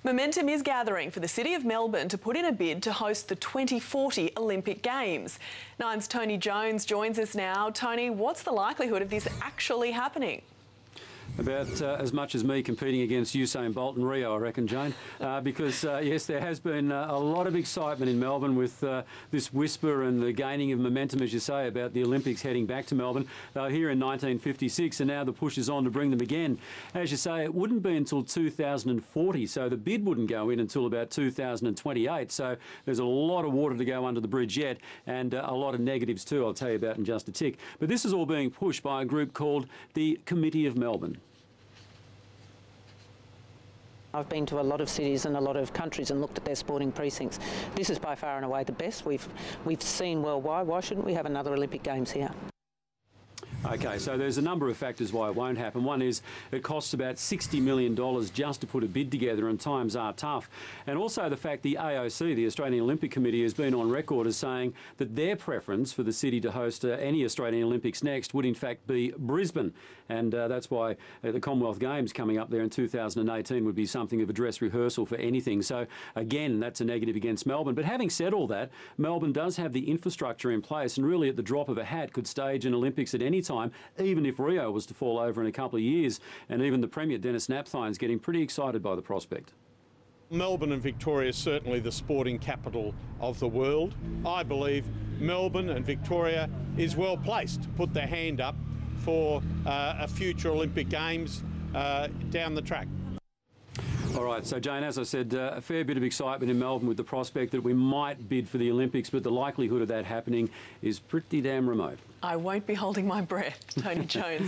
Momentum is gathering for the City of Melbourne to put in a bid to host the 2040 Olympic Games. Nine's Tony Jones joins us now. Tony, what's the likelihood of this actually happening? About as much as me competing against Usain Bolt in Rio, I reckon, Jane, because yes, there has been a lot of excitement in Melbourne with this whisper and the gaining of momentum, as you say, about the Olympics heading back to Melbourne. They were here in 1956 and now the push is on to bring them again. As you say, it wouldn't be until 2040, so the bid wouldn't go in until about 2028, so there's a lot of water to go under the bridge yet, and a lot of negatives too, I'll tell you about in just a tick. But this is all being pushed by a group called the Committee of Melbourne. I've been to a lot of cities and a lot of countries and looked at their sporting precincts. This is by far and away the best we've seen worldwide. Why shouldn't we have another Olympic Games here? Okay, so there's a number of factors why it won't happen. One is it costs about $60 million just to put a bid together, and times are tough. And also the fact the AOC, the Australian Olympic Committee, has been on record as saying that their preference for the city to host any Australian Olympics next would in fact be Brisbane. And that's why the Commonwealth Games coming up there in 2018 would be something of a dress rehearsal for anything. So again, that's a negative against Melbourne. But having said all that, Melbourne does have the infrastructure in place and really at the drop of a hat could stage an Olympics at any time, even if Rio was to fall over in a couple of years. And even the Premier, Dennis Napthine, is getting pretty excited by the prospect. Melbourne and Victoria is certainly the sporting capital of the world. I believe Melbourne and Victoria is well placed to put their hand up for a future Olympic Games down the track. All right, so Jane, as I said, a fair bit of excitement in Melbourne with the prospect that we might bid for the Olympics, but the likelihood of that happening is pretty damn remote. I won't be holding my breath. Tony Jones.